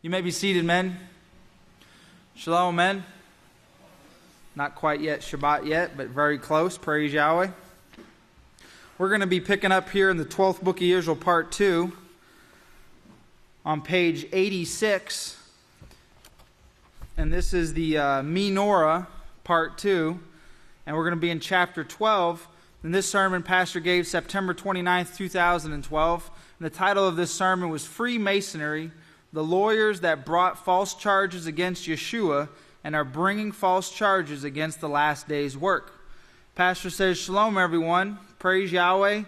You may be seated, men. Shalom, men. Not quite yet Shabbat yet, but very close. Praise Yahweh. We're going to be picking up here in the 12th book of Yisrayl, part 2, on page 86. And this is the Menorah, part 2. And we're going to be in chapter 12. And this sermon Pastor gave September 29th, 2012. And the title of this sermon was Freemasonry, the lawyers that brought false charges against Yeshua and are bringing false charges against the last day's work. Pastor says, Shalom, everyone. Praise Yahweh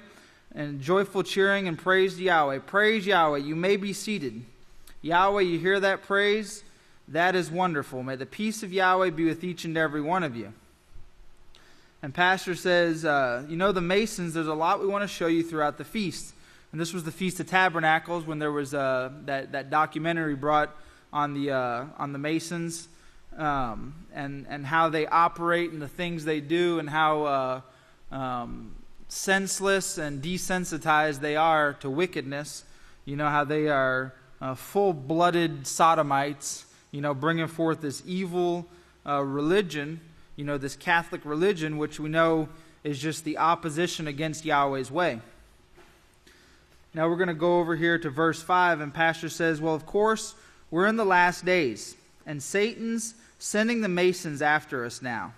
and joyful cheering and praise to Yahweh. Praise Yahweh. You may be seated. Yahweh, you hear that praise? That is wonderful. May the peace of Yahweh be with each and every one of you. And Pastor says, you know the Masons, there's a lot we want to show you throughout the feast. And this was the Feast of Tabernacles when there was that documentary brought on the Masons and how they operate and the things they do and how senseless and desensitized they are to wickedness. You know how they are full-blooded sodomites, you know, bringing forth this evil religion, you know, this Catholic religion, which we know is just the opposition against Yahweh's way. Now we're going to go over here to verse 5, and Pastor says, well, of course, we're in the last days, and Satan's sending the Masons after us now.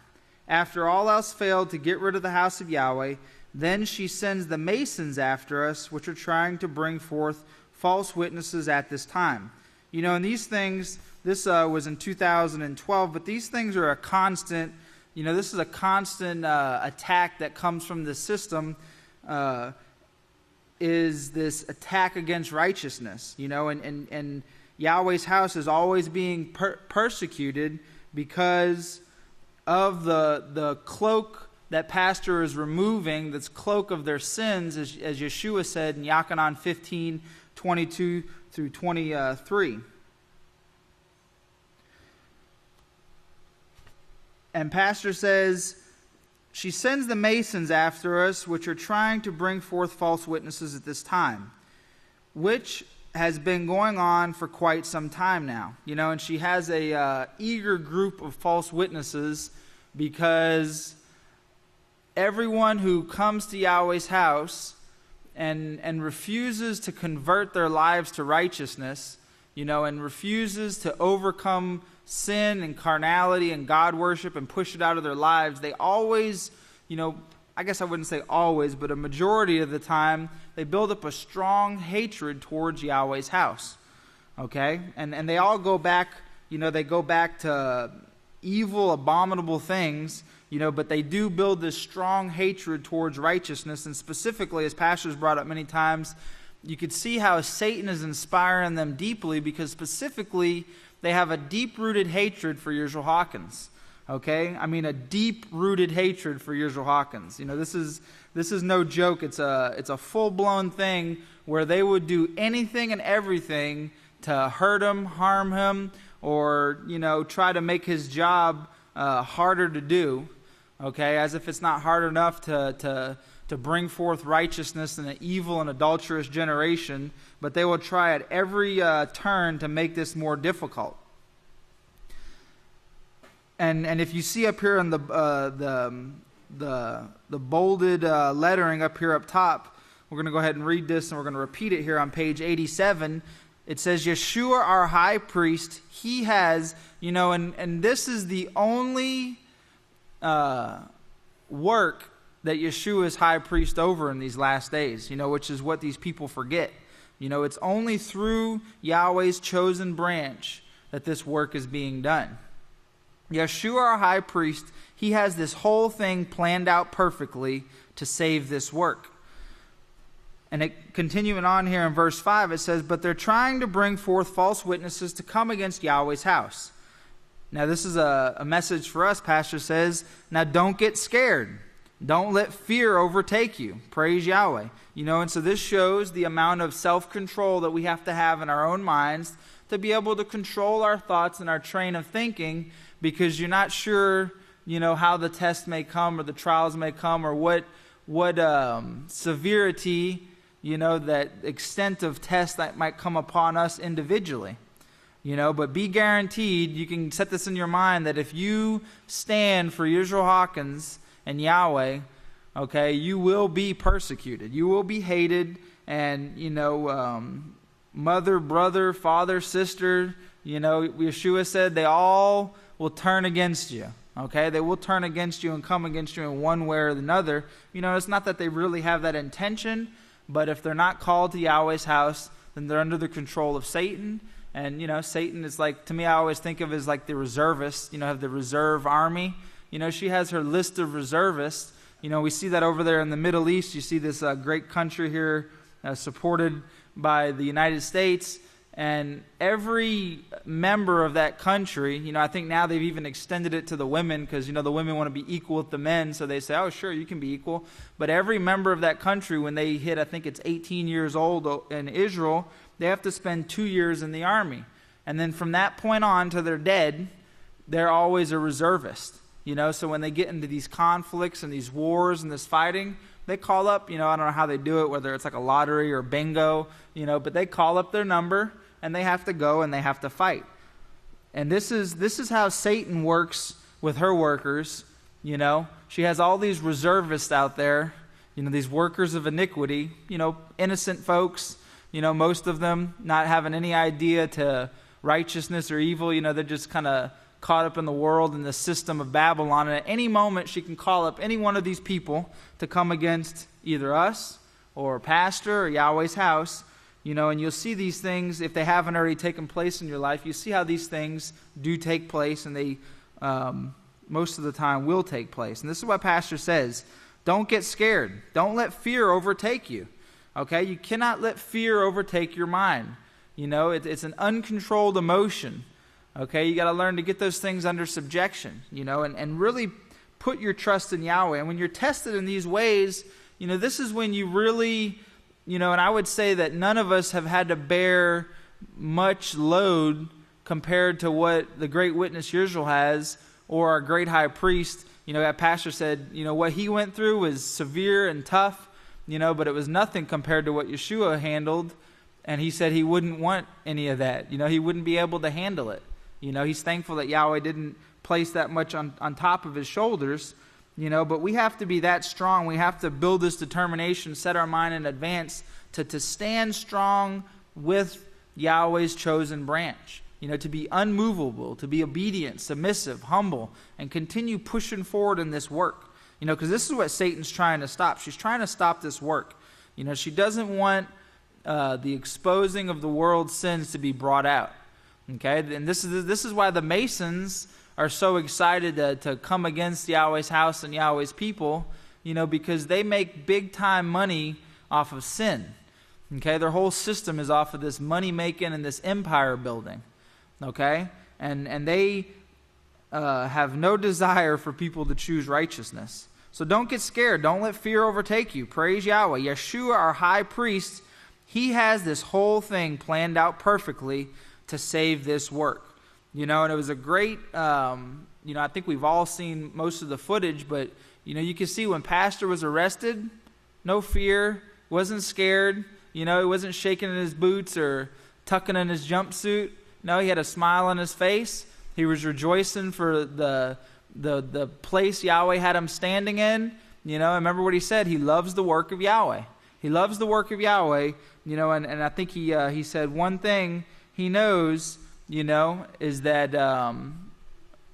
After all else failed to get rid of the house of Yahweh, then she sends the Masons after us, which are trying to bring forth false witnesses at this time. You know, and these things, this was in 2012, but these things are a constant, you know, this is a constant attack that comes from the system, is this attack against righteousness, you know, and Yahweh's house is always being persecuted because of the cloak that Pastor is removing, this cloak of their sins, as Yeshua said in Yochanan 15, 22 through 23. And Pastor says, she sends the Masons after us, which are trying to bring forth false witnesses at this time, which has been going on for quite some time now. You know, and she has a eager group of false witnesses because everyone who comes to Yahweh's house and refuses to convert their lives to righteousness, you know, and refuses to overcome sin and carnality and God worship and push it out of their lives, they always, you know, I guess I wouldn't say always, but a majority of the time, they build up a strong hatred towards Yahweh's house. Okay? And they all go back, you know, they go back to evil, abominable things, you know, but they do build this strong hatred towards righteousness. And specifically, as Pastor's brought up many times, you could see how Satan is inspiring them deeply because specifically, they have a deep-rooted hatred for Yisrayl Hawkins. Okay? I mean, a deep-rooted hatred for Yisrayl Hawkins. You know, this is no joke. It's a full-blown thing where they would do anything and everything to hurt him, harm him, or, you know, try to make his job harder to do. Okay? As if it's not hard enough to bring forth righteousness in an evil and adulterous generation, but they will try at every turn to make this more difficult. And if you see up here in the bolded lettering up here up top, we're going to go ahead and read this, and we're going to repeat it here on page 87. It says, Yeshua, our high priest, he has, you know, and this is the only work that Yeshua is high priest over in these last days, you know, which is what these people forget. You know, it's only through Yahweh's chosen branch that this work is being done. Yeshua, our high priest, he has this whole thing planned out perfectly to save this work. And it continuing on here in verse 5, it says, but they're trying to bring forth false witnesses to come against Yahweh's house. Now, this is a message for us, Pastor says. Now, don't get scared. Don't let fear overtake you. Praise Yahweh. You know, and so this shows the amount of self-control that we have to have in our own minds to be able to control our thoughts and our train of thinking, because you're not sure, you know, how the test may come or the trials may come or what severity, you know, that extent of test that might come upon us individually. But be guaranteed, you can set this in your mind, that if you stand for Yisrael Hawkins and Yahweh, okay, you will be persecuted. You will be hated, and, mother, brother, father, sister, Yeshua said they all will turn against you. Okay, they will turn against you and come against you in one way or another. It's not that they really have that intention, but if they're not called to Yahweh's house, then they're under the control of Satan. And, Satan is like, to me, I always think of it as like the reservists, have the reserve army. She has her list of reservists. We see that over there in the Middle East. You see this great country here supported by the United States. And every member of that country, I think now they've even extended it to the women because, the women want to be equal with the men. So they say, oh, sure, you can be equal. But every member of that country, when they hit, I think it's 18 years old in Israel, they have to spend 2 years in the army. And then from that point on to they're dead, they're always a reservist. So when they get into these conflicts and these wars and this fighting, they call up, I don't know how they do it, whether it's like a lottery or bingo, but they call up their number and they have to go and they have to fight. And this is how Satan works with her workers. She has all these reservists out there, these workers of iniquity, innocent folks, most of them not having any idea to righteousness or evil. They're just kind of caught up in the world and the system of Babylon. And at any moment, she can call up any one of these people to come against either us or pastor or Yahweh's house. And you'll see these things, if they haven't already taken place in your life, you see how these things do take place, and they most of the time will take place. And this is what Pastor says: don't get scared. Don't let fear overtake you. Okay? You cannot let fear overtake your mind. It's an uncontrolled emotion. Okay? You got to learn to get those things under subjection, and really put your trust in Yahweh. And when you're tested in these ways, this is when you really, and I would say that none of us have had to bear much load compared to what the great witness Yisrayl has, or our great high priest. That pastor said, what he went through was severe and tough, but it was nothing compared to what Yeshua handled. And he said he wouldn't want any of that. He wouldn't be able to handle it. He's thankful that Yahweh didn't place that much on top of his shoulders. But we have to be that strong. We have to build this determination, set our mind in advance to stand strong with Yahweh's chosen branch. To be unmovable, to be obedient, submissive, humble, and continue pushing forward in this work. Because this is what Satan's trying to stop. She's trying to stop this work. She doesn't want the exposing of the world's sins to be brought out. Okay, and this is why the Masons are so excited to come against Yahweh's house and Yahweh's people, because they make big time money off of sin. Okay, their whole system is off of this money making and this empire building. Okay, and they have no desire for people to choose righteousness. So don't get scared. Don't let fear overtake you. Praise Yahweh. Yeshua, our high priest, he has this whole thing planned out perfectly to save this work. And it was a great, I think we've all seen most of the footage, but, you can see when Pastor was arrested, no fear, wasn't scared, he wasn't shaking in his boots or tucking in his jumpsuit. No, he had a smile on his face. He was rejoicing for the place Yahweh had him standing in. Remember what he said? He loves the work of Yahweh. He loves the work of Yahweh, and I think he said one thing he knows, is that,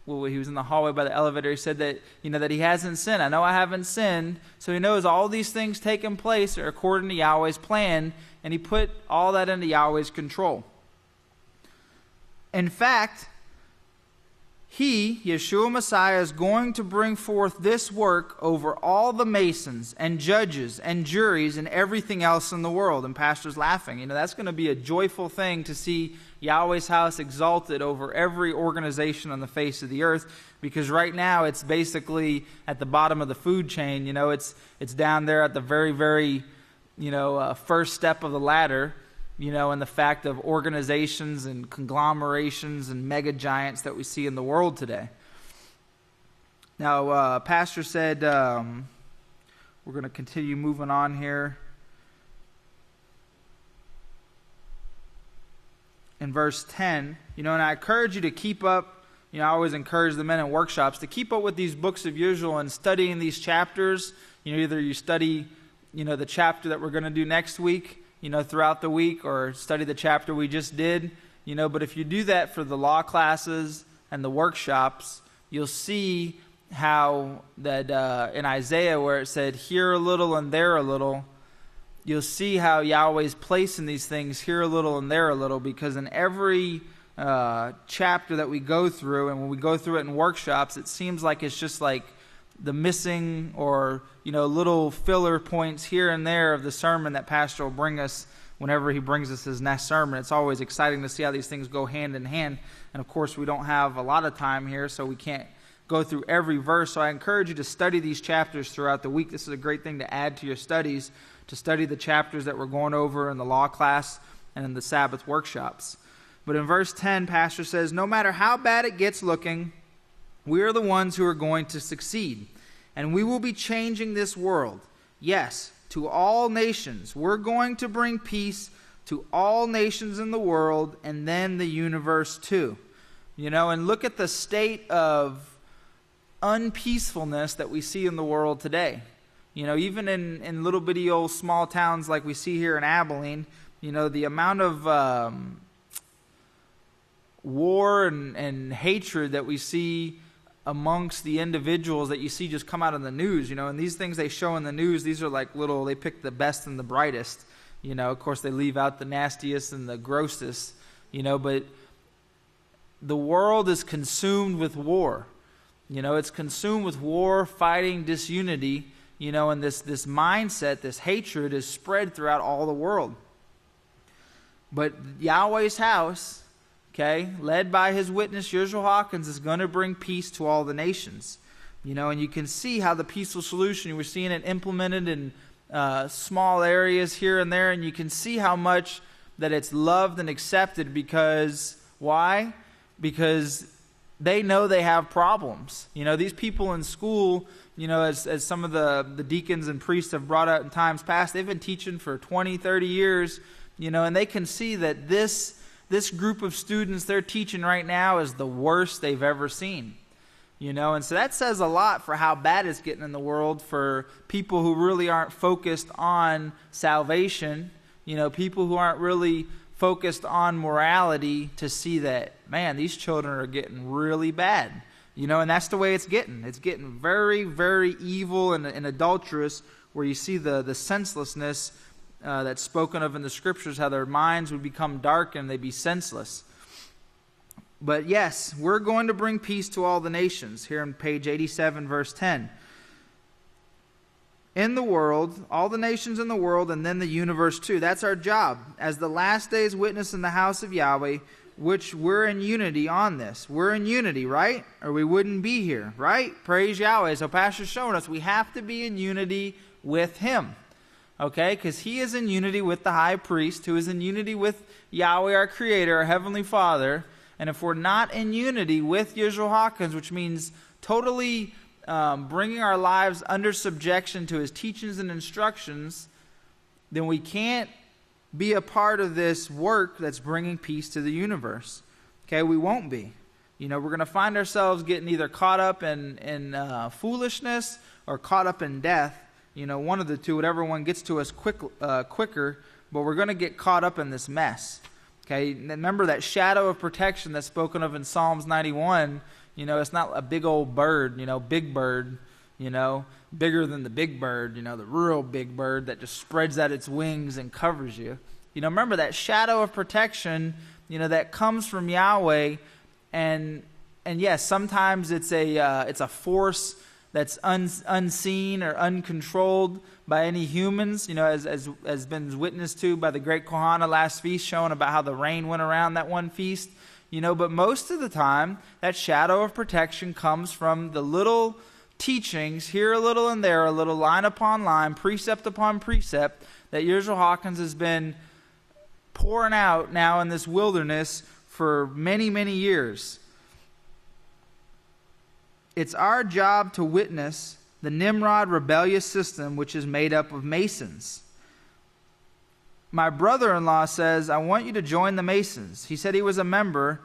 he was in the hallway by the elevator. He said that, that he hasn't sinned. I know I haven't sinned. So he knows all these things taking place are according to Yahweh's plan, and he put all that into Yahweh's control. In fact, he, Yeshua Messiah, is going to bring forth this work over all the Masons and judges and juries and everything else in the world. And Pastor's laughing. That's going to be a joyful thing to see Yahweh's house exalted over every organization on the face of the earth, because right now it's basically at the bottom of the food chain. It's down there at the very, very, first step of the ladder. And the fact of organizations and conglomerations and mega giants that we see in the world today. Now, Pastor said, we're going to continue moving on here. in verse 10, and I encourage you to keep up, I always encourage the men in workshops to keep up with these books of Yisrayl and studying these chapters. Either you study, the chapter that we're going to do next week, throughout the week, or study the chapter we just did, but if you do that for the law classes and the workshops, you'll see how that in Isaiah where it said here a little and there a little, you'll see how Yahweh's placing these things here a little and there a little, because in every chapter that we go through, and when we go through it in workshops, it seems like it's just like the missing or little filler points here and there of the sermon that Pastor will bring us whenever he brings us his next sermon. It's always exciting to see how these things go hand in hand, and of course we don't have a lot of time here, so we can't go through every verse. So I encourage you to study these chapters throughout the week. This is a great thing to add to your studies, to study the chapters that we're going over in the law class and in the Sabbath workshops. But in verse 10, Pastor says, no matter how bad it gets looking, we are the ones who are going to succeed, and we will be changing this world. Yes, to all nations. We're going to bring peace to all nations in the world, and then the universe too. And look at the state of unpeacefulness that we see in the world today. Even in little bitty old small towns like we see here in Abilene, the amount of war and hatred that we see amongst the individuals that you see just come out in the news, and these things they show in the news, these are like they pick the best and the brightest, of course they leave out the nastiest and the grossest, but the world is consumed with war. It's consumed with war, fighting, disunity, and this mindset, this hatred is spread throughout all the world. But Yahweh's house, led by his witness, Yisrael Hawkins, is going to bring peace to all the nations. And you can see how the peaceful solution, we're seeing it implemented in small areas here and there, and you can see how much that it's loved and accepted because, why? Because they know they have problems. These people in school, as some of the deacons and priests have brought out in times past, they've been teaching for 20, 30 years, and they can see that this group of students they're teaching right now is the worst they've ever seen. And so that says a lot for how bad it's getting in the world for people who really aren't focused on salvation, people who aren't really focused on morality, to see that, man, these children are getting really bad. And that's the way it's getting. It's getting very, very evil and adulterous, where you see the senselessness that's spoken of in the scriptures, how their minds would become dark and they'd be senseless. But yes, we're going to bring peace to all the nations, here on page 87, verse 10. In the world, all the nations in the world, and then the universe too. That's our job. As the last day's witness in the house of Yahweh, which we're in unity on this. We're in unity, right? Or we wouldn't be here, right? Praise Yahweh. So Pastor's showing us we have to be in unity with him. Okay? Because he is in unity with the high priest, who is in unity with Yahweh, our Creator, our Heavenly Father. And if we're not in unity with Yisrayl Hawkins, which means totally bringing our lives under subjection to his teachings and instructions, then we can't be a part of this work that's bringing peace to the universe. Okay, we won't be. We're going to find ourselves getting either caught up in foolishness or caught up in death. One of the two, whatever one gets to us quicker, but we're going to get caught up in this mess. Okay, remember that shadow of protection that's spoken of in Psalms 91. It's not a big old bird, big bird, bigger than the big bird, the real big bird that just spreads out its wings and covers you. Remember that shadow of protection, that comes from Yahweh, and yes, sometimes it's a force that's unseen or uncontrolled by any humans, as been witnessed to by the great Kohana last feast, showing about how the rain went around that one feast. But most of the time, that shadow of protection comes from the little teachings, here a little and there a little, line upon line, precept upon precept, that Yisrayl Hawkins has been pouring out now in this wilderness for many, many years. It's our job to witness the Nimrod rebellious system, which is made up of Masons. my brother-in-law says, I want you to join the Masons. He said he was a member.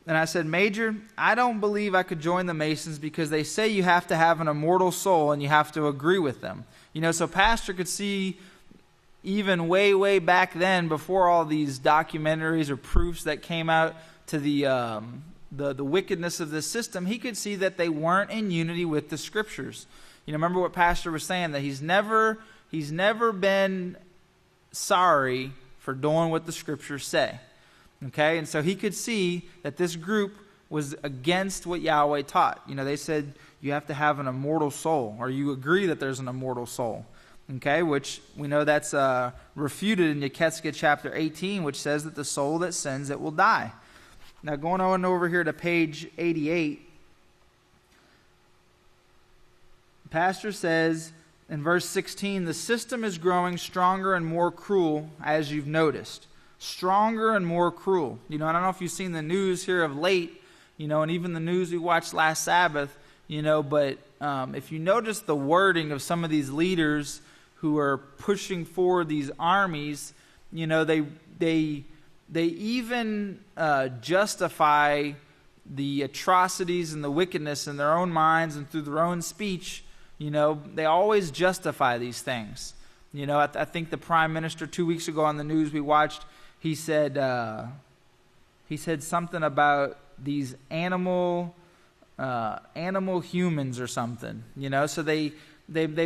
And I said, Major, I don't believe I could join the Masons because they say you have to have an immortal soul and you have to agree with them. So Pastor could see even way, way back then, before all these documentaries or proofs that came out to the wickedness of this system, he could see that they weren't in unity with the Scriptures. Remember what Pastor was saying, that he's never been sorry for doing what the Scriptures say. Okay, and so he could see that this group was against what Yahweh taught. They said you have to have an immortal soul, or you agree that there's an immortal soul. Okay, which we know that's refuted in Yeketskeh chapter 18, which says that the soul that sins, it will die. Now going on over here to page 88, the pastor says in verse 16, the system is growing stronger and more cruel, as you've noticed. Stronger and more cruel. I don't know if you've seen the news here of late, and even the news we watched last Sabbath, but if you notice the wording of some of these leaders who are pushing forward these armies, they even justify the atrocities and the wickedness in their own minds and through their own speech. They always justify these things. I think the Prime Minister 2 weeks ago on the news we watched, he said something about these animal humans or something, So they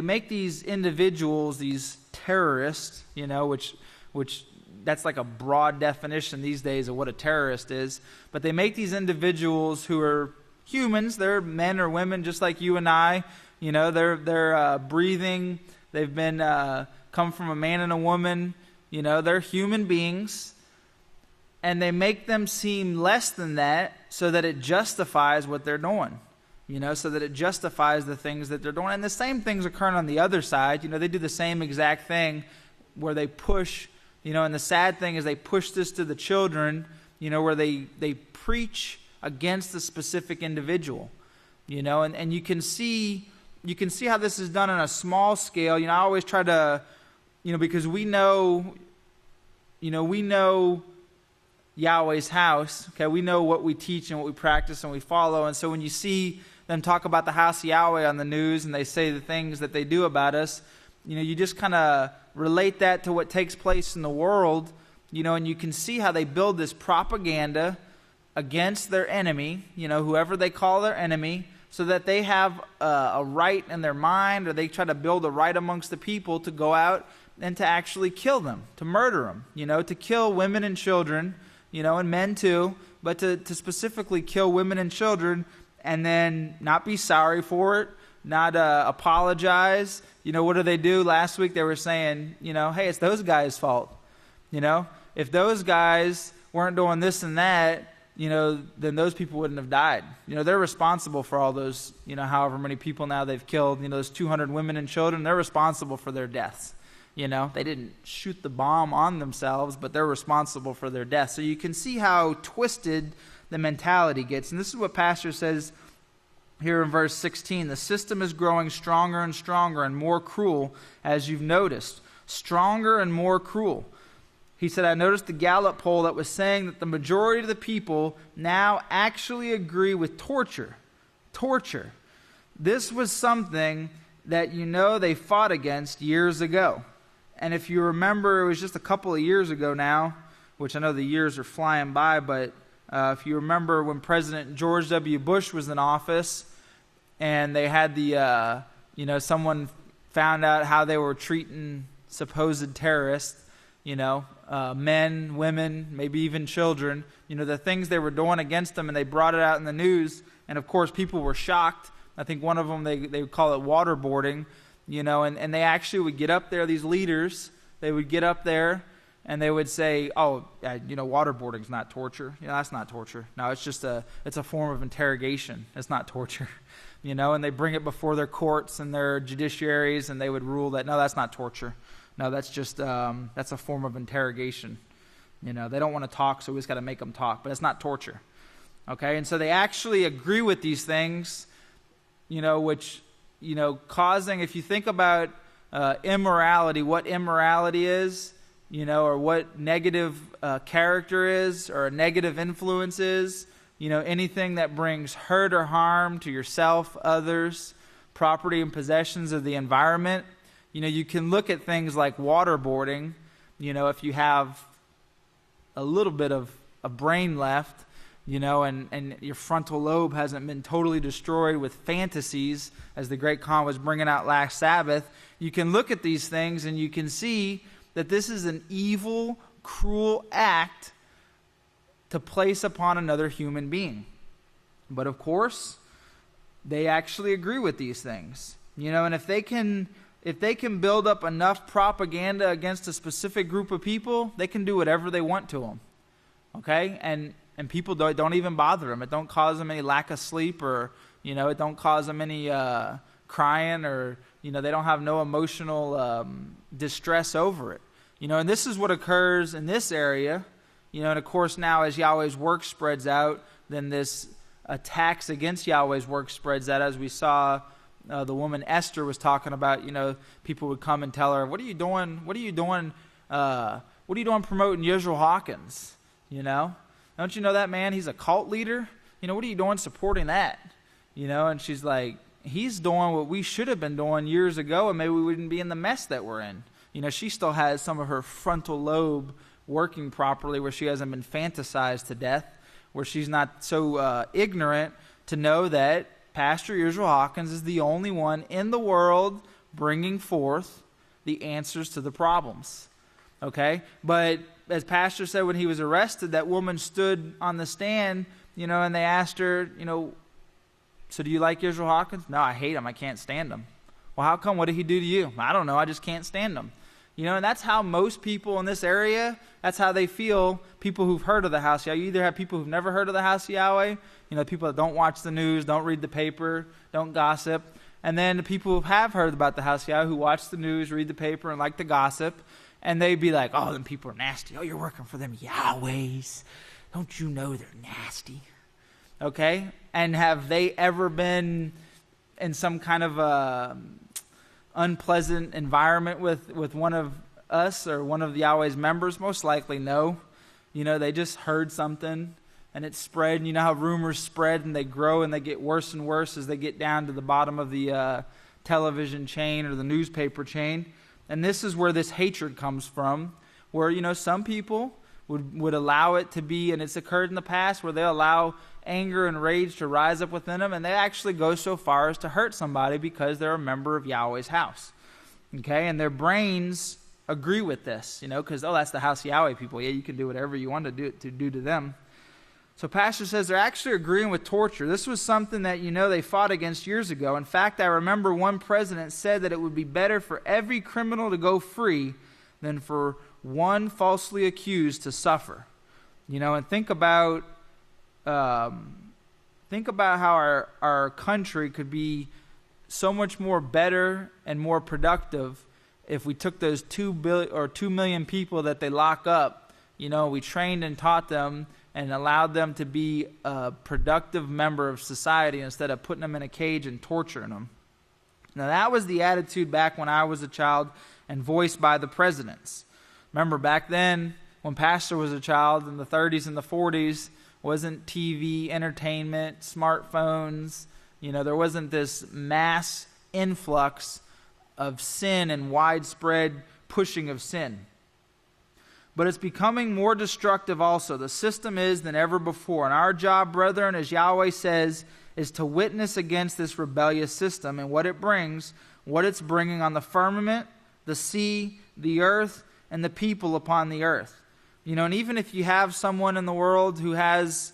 make these individuals, these terrorists, which that's like a broad definition these days of what a terrorist is. But they make these individuals who are humans. They're men or women just like you and I. They're breathing. They've been come from a man and a woman. They're human beings, and they make them seem less than that so that it justifies what they're doing, so that it justifies the things that they're doing. And the same things occurring on the other side. They do the same exact thing where they push, and the sad thing is they push this to the children, where they preach against a specific individual, and you can see how this is done on a small scale. I always try to, because we know Yahweh's house, okay? We know what we teach and what we practice and we follow. And so when you see them talk about the House of Yahweh on the news and they say the things that they do about us, you just kind of relate that to what takes place in the world, and you can see how they build this propaganda against their enemy, whoever they call their enemy, so that they have a right in their mind, or they try to build a right amongst the people to go out and to actually kill them, to murder them, to kill women and children, and men too, but to specifically kill women and children and then not be sorry for it, not apologize. What do they do? Last week they were saying, hey, it's those guys' fault. If those guys weren't doing this and that, then those people wouldn't have died. They're responsible for all those, however many people now they've killed, those 200 women and children, they're responsible for their deaths. They didn't shoot the bomb on themselves, but they're responsible for their death. So you can see how twisted the mentality gets. And this is what Pastor says here in verse 16. The system is growing stronger and stronger and more cruel, as you've noticed. Stronger and more cruel. He said, I noticed the Gallup poll that was saying that the majority of the people now actually agree with torture. Torture. This was something that they fought against years ago. And if you remember, it was just a couple of years ago now, which I know the years are flying by, but if you remember when President George W. Bush was in office and they had the, someone found out how they were treating supposed terrorists, men, women, maybe even children, the things they were doing against them, and they brought it out in the news, and of course people were shocked. I think one of them, they would call it waterboarding, and they actually would get up there, these leaders, they would get up there and they would say, waterboarding's not torture. That's not torture. No, it's just it's a form of interrogation. It's not torture. And they bring it before their courts and their judiciaries, and they would rule that, no, that's not torture. No, that's just, that's a form of interrogation. They don't want to talk, so we just got to make them talk, but it's not torture. Okay, and so they actually agree with these things, which, causing, if you think about immorality, what immorality is, or what negative character is, or a negative influence is, anything that brings hurt or harm to yourself, others, property and possessions of the environment. You can look at things like waterboarding. If you have a little bit of a brain left, and your frontal lobe hasn't been totally destroyed with fantasies, as the Great Khan was bringing out last Sabbath, you can look at these things and you can see that this is an evil, cruel act to place upon another human being. But of course, they actually agree with these things. And if they can build up enough propaganda against a specific group of people, they can do whatever they want to them. Okay? And people don't even bother them. It don't cause them any lack of sleep, or, it don't cause them any crying, or, they don't have no emotional distress over it. And this is what occurs in this area. And of course now as Yahweh's work spreads out, then this attacks against Yahweh's work spreads out, as we saw the woman Esther was talking about. People would come and tell her, what are you doing? What are you doing promoting Yisrayl Hawkins? Don't you know that man? He's a cult leader. What are you doing supporting that? And she's like, he's doing what we should have been doing years ago, and maybe we wouldn't be in the mess that we're in. She still has some of her frontal lobe working properly, where she hasn't been fantasized to death, where she's not so ignorant to know that Pastor Yisrayl Hawkins is the only one in the world bringing forth the answers to the problems. Okay? But as Pastor said, when he was arrested, that woman stood on the stand, and they asked her, so do you like Yisrayl Hawkins? No, I hate him. I can't stand him. Well, how come? What did he do to you? I don't know. I just can't stand him. And that's how most people in this area, that's how they feel, people who've heard of the House of Yahweh. You either have people who've never heard of the House of Yahweh, people that don't watch the news, don't read the paper, don't gossip, and then the people who have heard about the House of Yahweh, who watch the news, read the paper, and like to gossip, and they'd be like, oh, them people are nasty. Oh, you're working for them Yahwehs. Don't you know they're nasty? Okay? And have they ever been in some kind of unpleasant environment with one of us or one of Yahweh's members? Most likely no. They just heard something and it spread. And you know how rumors spread and they grow and they get worse and worse as they get down to the bottom of the television chain or the newspaper chain. And this is where this hatred comes from, where, some people would allow it to be, and it's occurred in the past, where they allow anger and rage to rise up within them, and they actually go so far as to hurt somebody because they're a member of Yahweh's house. Okay, and their brains agree with this, because, that's the House of Yahweh people. Yeah, you can do whatever you want to do to them. So Pastor says they're actually agreeing with torture. This was something that, they fought against years ago. In fact, I remember one president said that it would be better for every criminal to go free than for one falsely accused to suffer. And think about how our country could be so much more better and more productive if we took those 2 million people that they lock up, we trained and taught them and allowed them to be a productive member of society instead of putting them in a cage and torturing them. Now, that was the attitude back when I was a child and voiced by the presidents. Remember, back then, when Pastor was a child in the 30s and the 40s, wasn't TV, entertainment, smartphones, there wasn't this mass influx of sin and widespread pushing of sin. But it's becoming more destructive also. The system is than ever before. And our job, brethren, as Yahweh says, is to witness against this rebellious system and what it brings, what it's bringing on the firmament, the sea, the earth, and the people upon the earth. And even if you have someone in the world who has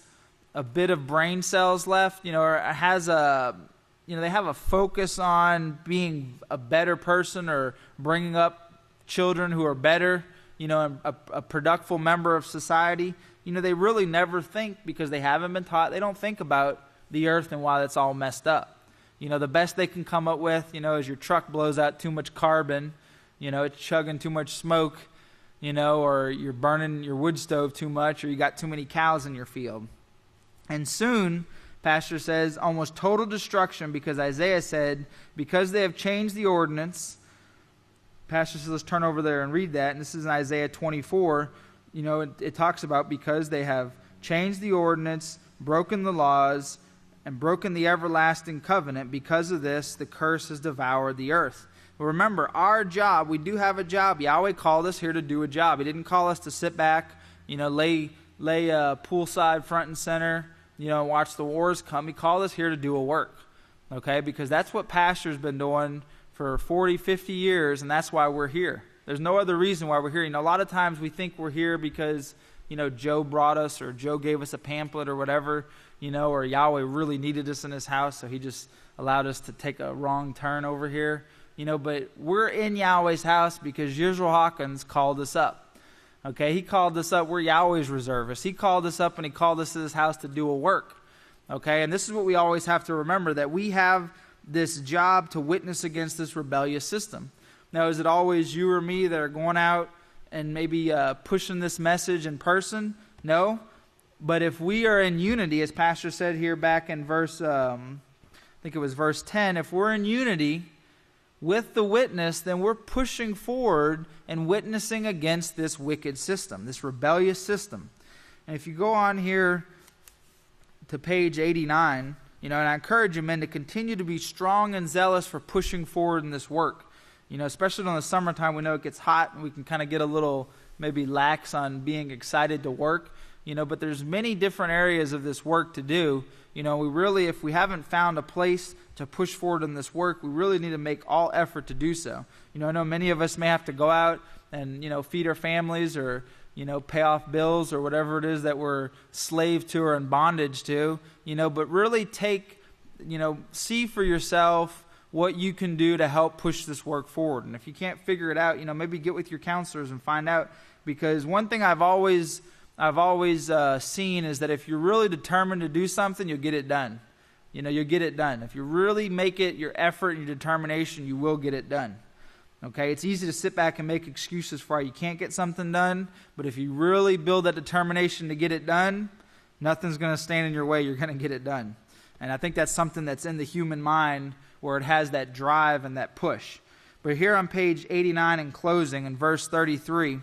a bit of brain cells left, or has they have a focus on being a better person or bringing up children who are better, a productive member of society, they really never think, because they haven't been taught, they don't think about the earth and why it's all messed up. The best they can come up with, is your truck blows out too much carbon, it's chugging too much smoke, or you're burning your wood stove too much, or you got too many cows in your field. And soon, Pastor says, almost total destruction, because Isaiah said, because they have changed the ordinance, Pastor says, let's turn over there and read that. And this is in Isaiah 24. It talks about because they have changed the ordinance, broken the laws, and broken the everlasting covenant. Because of this, the curse has devoured the earth. But remember, our job, we do have a job. Yahweh called us here to do a job. He didn't call us to sit back, lay poolside front and center, watch the wars come. He called us here to do a work, okay? Because that's what pastor's been doing for 40, 50 years, and that's why we're here. There's no other reason why we're here. A lot of times we think we're here because, Joe brought us or Joe gave us a pamphlet or whatever, or Yahweh really needed us in his house, so he just allowed us to take a wrong turn over here. But we're in Yahweh's house because Yisrayl Hawkins called us up. Okay, he called us up. We're Yahweh's reservists. He called us up and he called us to this house to do a work. Okay, and this is what we always have to remember, that we have this job to witness against this rebellious system. Now, is it always you or me that are going out and maybe pushing this message in person? No. But if we are in unity, as Pastor said here back in verse, I think it was verse 10, if we're in unity with the witness, then we're pushing forward and witnessing against this wicked system, this rebellious system. And if you go on here to page 89, and I encourage you, men, to continue to be strong and zealous for pushing forward in this work. Especially in the summertime, we know it gets hot and we can kind of get a little maybe lax on being excited to work. But there's many different areas of this work to do. We really, if we haven't found a place to push forward in this work, we really need to make all effort to do so. I know many of us may have to go out and, feed our families or, pay off bills or whatever it is that we're slave to or in bondage to, but really take, see for yourself what you can do to help push this work forward. And if you can't figure it out, maybe get with your counselors and find out. Because one thing I've always seen is that if you're really determined to do something, you'll get it done. You'll get it done. If you really make it your effort and your determination, you will get it done. Okay, it's easy to sit back and make excuses for why you can't get something done, but if you really build that determination to get it done, nothing's going to stand in your way. You're going to get it done. And I think that's something that's in the human mind where it has that drive and that push. But here on page 89 in closing, in verse 33,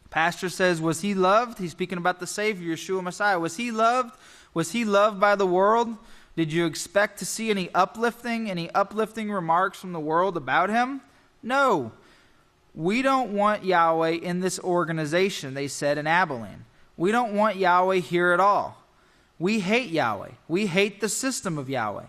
Pastor says, was he loved? He's speaking about the Savior, Yeshua Messiah. Was he loved? Was he loved by the world? Did you expect to see any uplifting remarks from the world about him? No. We don't want Yahweh in this organization, they said in Abilene. We don't want Yahweh here at all. We hate Yahweh. We hate the system of Yahweh.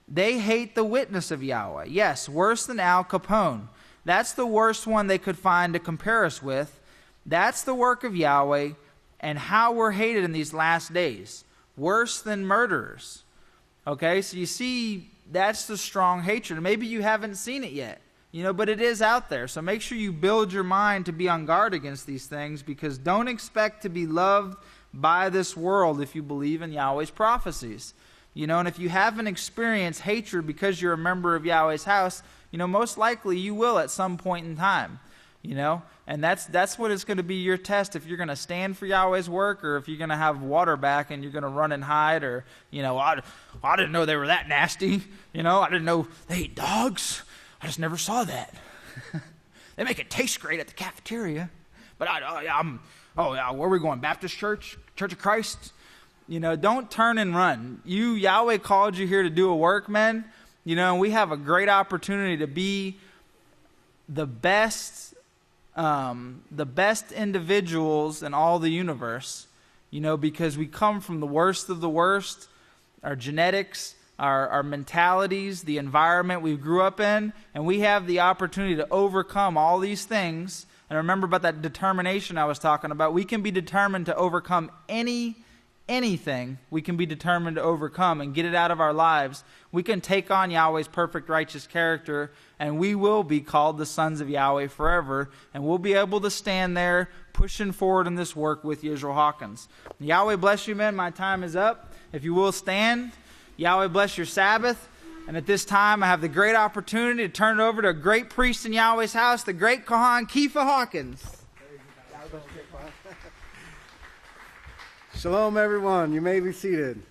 They hate the witness of Yahweh. Yes, worse than Al Capone. That's the worst one they could find to compare us with. That's the work of Yahweh and how we're hated in these last days. Worse than murderers. Okay, so you see, that's the strong hatred. Maybe you haven't seen it yet, but it is out there. So make sure you build your mind to be on guard against these things, because don't expect to be loved by this world if you believe in Yahweh's prophecies. And if you haven't experienced hatred because you're a member of Yahweh's house, most likely you will at some point in time. And that's what it's going to be your test, if you're going to stand for Yahweh's work, or if you're going to have water back and you're going to run and hide, or, I didn't know they were that nasty. I didn't know they ate dogs. I just never saw that. They make it taste great at the cafeteria. But where are we going? Baptist Church? Church of Christ? Don't turn and run. Yahweh called you here to do a work, men. We have a great opportunity to be the best individuals in all the universe, because we come from the worst of the worst, our genetics, our mentalities, the environment we grew up in, and we have the opportunity to overcome all these things. And remember about that determination I was talking about. We can be determined to overcome anything. We can be determined to overcome and get it out of our lives. We can take on Yahweh's perfect righteous character, and we will be called the sons of Yahweh forever, and we'll be able to stand there pushing forward in this work with Yisrayl Hawkins. Yahweh bless you, men. My time is up. If you will stand, Yahweh bless your Sabbath. And at this time, I have the great opportunity to turn it over to a great priest in Yahweh's house, the great Kohan Kepha Hawkins. Shalom, everyone. You may be seated.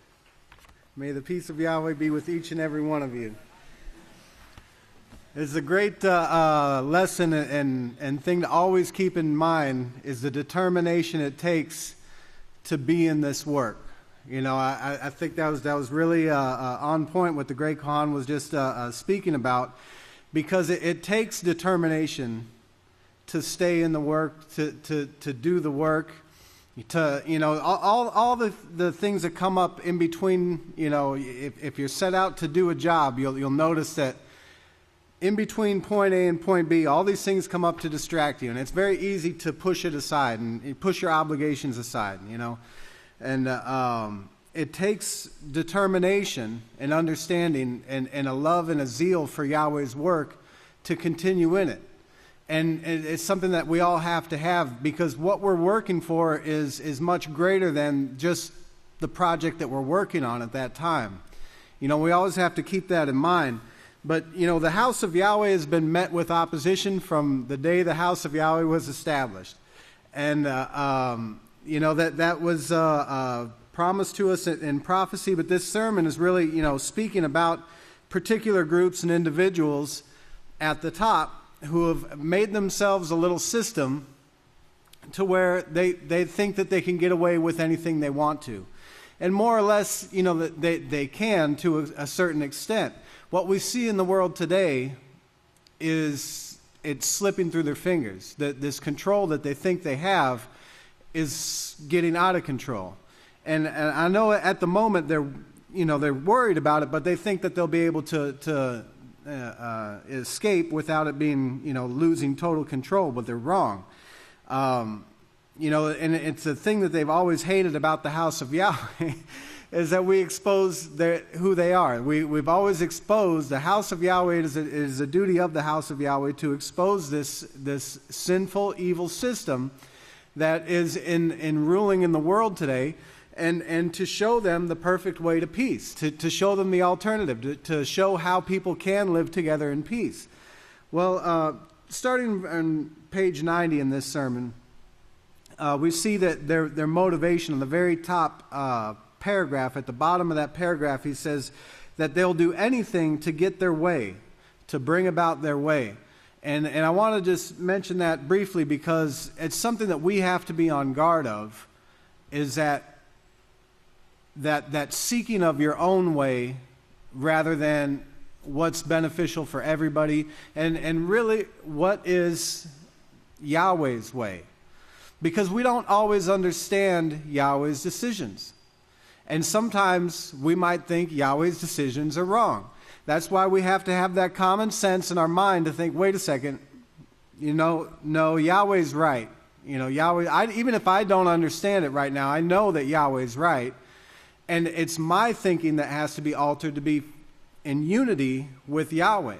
May the peace of Yahweh be with each and every one of you. It's a great lesson and thing to always keep in mind is the determination it takes to be in this work. You know, I think that was really on point what the great Khan was just speaking about, because it takes determination to stay in the work, to do the work, to, you know, all the things that come up in between. You know, if you're set out to do a job, you'll notice that in between point A and point B, all these things come up to distract you, and it's very easy to push it aside and you push your obligations aside, you know. And it takes determination and understanding and a love and a zeal for Yahweh's work to continue in it. And it's something that we all have to have, because what we're working for is much greater than just the project that we're working on at that time. You know, we always have to keep that in mind. But, you know, the House of Yahweh has been met with opposition from the day the House of Yahweh was established. And, you know, that was promised to us in prophecy. But this sermon is really, you know, speaking about particular groups and individuals at the top who have made themselves a little system to where they think that they can get away with anything they want to. And more or less, you know, they can to a certain extent. What we see in the world today is it's slipping through their fingers. That this control that they think they have is getting out of control. And I know at the moment they're worried about it, but they think that they'll be able to escape without it being, you know, losing total control. But they're wrong. You know, and it's a thing that they've always hated about the House of Yahweh. Is that we expose who they are. We've always exposed the House of Yahweh. It is a duty of the House of Yahweh to expose this sinful, evil system that is in ruling in the world today, and to show them the perfect way to peace, to show them the alternative, to show how people can live together in peace. Well, starting on page 90 in this sermon, we see that their motivation on the very top paragraph. At the bottom of that paragraph, he says that they'll do anything to get their way, to bring about their way. And I want to just mention that briefly, because it's something that we have to be on guard of, is that seeking of your own way rather than what's beneficial for everybody, and really what is Yahweh's way. Because we don't always understand Yahweh's decisions. And sometimes we might think Yahweh's decisions are wrong. That's why we have to have that common sense in our mind to think, wait a second, you know, no, Yahweh's right. You know, Yahweh, even if I don't understand it right now, I know that Yahweh's right. And it's my thinking that has to be altered to be in unity with Yahweh.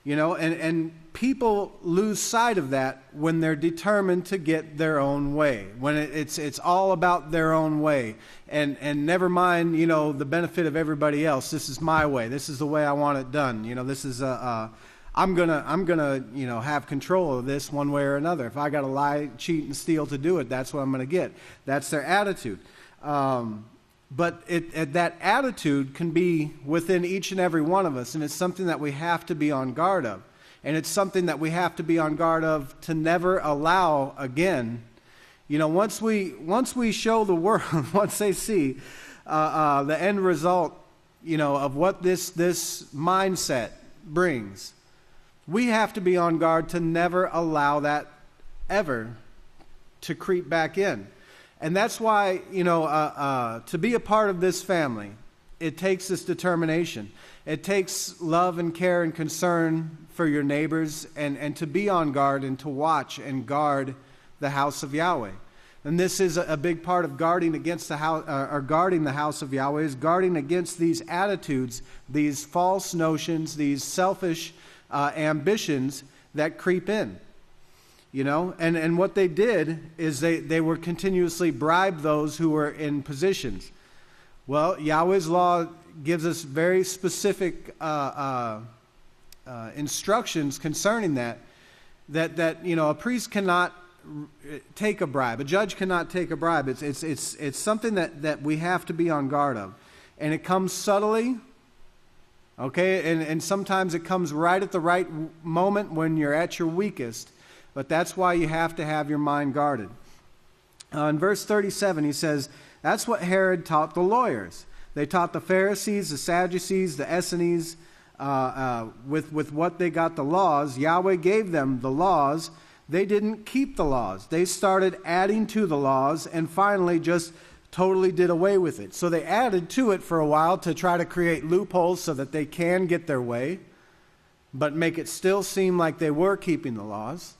You know, and people lose sight of that when they're determined to get their own way. When it's all about their own way, and never mind, you know, the benefit of everybody else. This is my way. This is the way I want it done. You know, this is I'm gonna you know, have control of this one way or another. If I got to lie, cheat, and steal to do it, that's what I'm gonna get. That's their attitude. But that attitude can be within each and every one of us, and it's something that we have to be on guard of. And it's something that we have to be on guard of to never allow again. You know, once we show the world, once they see the end result, you know, of what this mindset brings, we have to be on guard to never allow that ever to creep back in. And that's why, you know, to be a part of this family, it takes this determination. It takes love and care and concern for your neighbors, and to be on guard and to watch and guard the house of Yahweh. And this is a big part of guarding against the house, or guarding the house of Yahweh, is guarding against these attitudes, these false notions, these selfish ambitions that creep in. You know, and what they did is they were continuously bribed those who were in positions. Well, Yahweh's law gives us very specific instructions concerning that you know, a priest cannot take a bribe, a judge cannot take a bribe. It's something that we have to be on guard of, and it comes subtly, Okay, and sometimes it comes right at the right moment when you're at your weakest. But that's why you have to have your mind guarded. In verse 37, he says, that's what Herod taught the lawyers. They taught the Pharisees, the Sadducees, the Essenes, with what they got the laws. Yahweh gave them the laws. They didn't keep the laws. They started adding to the laws and finally just totally did away with it. So they added to it for a while to try to create loopholes so that they can get their way, but make it still seem like they were keeping the laws.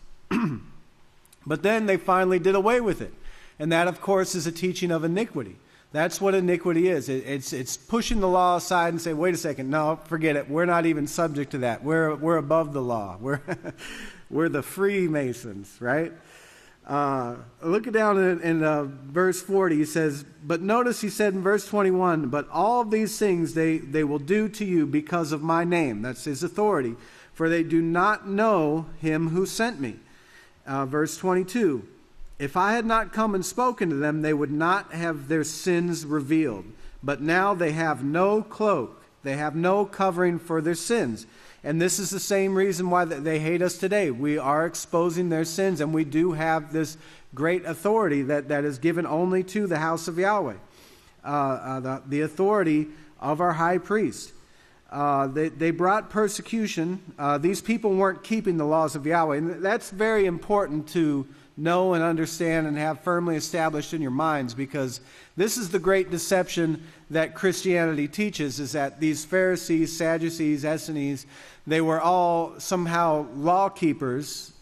But then they finally did away with it. And that, of course, is a teaching of iniquity. That's what iniquity is. It's pushing the law aside and say, wait a second, no, forget it. We're not even subject to that. We're above the law. We're the Freemasons, right? Look down in verse 40. He says, but notice he said in verse 21, but all of these things they will do to you because of my name. That's his authority. For they do not know him who sent me. Verse 22, if I had not come and spoken to them, they would not have their sins revealed. But now they have no cloak. They have no covering for their sins. And this is the same reason why they hate us today. We are exposing their sins, and we do have this great authority that is given only to the house of Yahweh, the authority of our high priest. They brought persecution. These people weren't keeping the laws of Yahweh. And that's very important to know and understand and have firmly established in your minds, because this is the great deception that Christianity teaches, is that these Pharisees, Sadducees, Essenes, they were all somehow law keepers,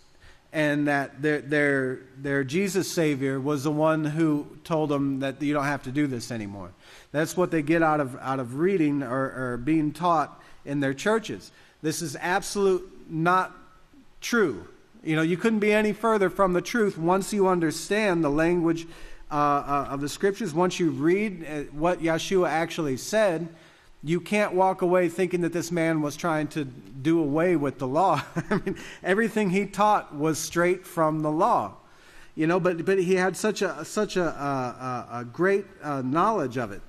and that their Jesus Savior was the one who told them that you don't have to do this anymore. That's what they get out of reading or being taught in their churches. This is absolute not true. You know, you couldn't be any further from the truth once you understand the language of the Scriptures. Once you read what Yeshua actually said, you can't walk away thinking that this man was trying to do away with the law. I mean, everything he taught was straight from the law. You know, but he had such a great knowledge of it.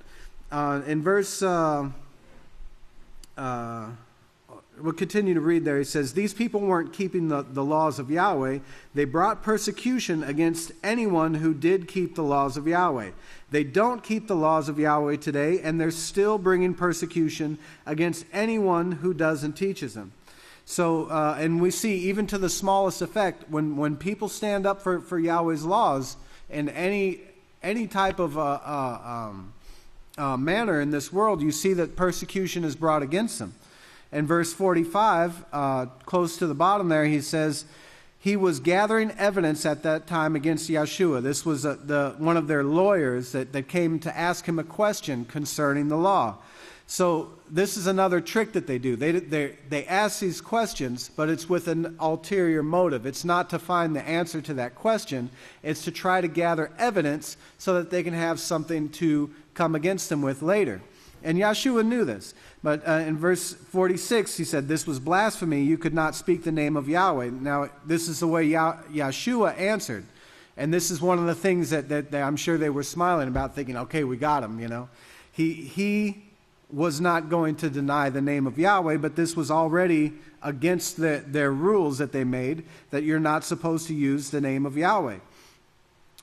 In verse, we'll continue to read there. He says, these people weren't keeping the laws of Yahweh. They brought persecution against anyone who did keep the laws of Yahweh. They don't keep the laws of Yahweh today, and they're still bringing persecution against anyone who does and teaches them. So, and we see even to the smallest effect, when people stand up for Yahweh's laws in any type of manner in this world, you see that persecution is brought against them. In verse 45, close to the bottom there, he says, he was gathering evidence at that time against Yeshua. This was one of their lawyers that came to ask him a question concerning the law. So this is another trick that they do. They ask these questions, but it's with an ulterior motive. It's not to find the answer to that question. It's to try to gather evidence so that they can have something to come against them with later. And Yeshua knew this. But in verse 46, he said, this was blasphemy. You could not speak the name of Yahweh. Now, this is the way Yeshua answered. And this is one of the things that I'm sure they were smiling about, thinking, okay, we got him, you know. He was not going to deny the name of Yahweh, but this was already against their rules that they made, that you're not supposed to use the name of Yahweh.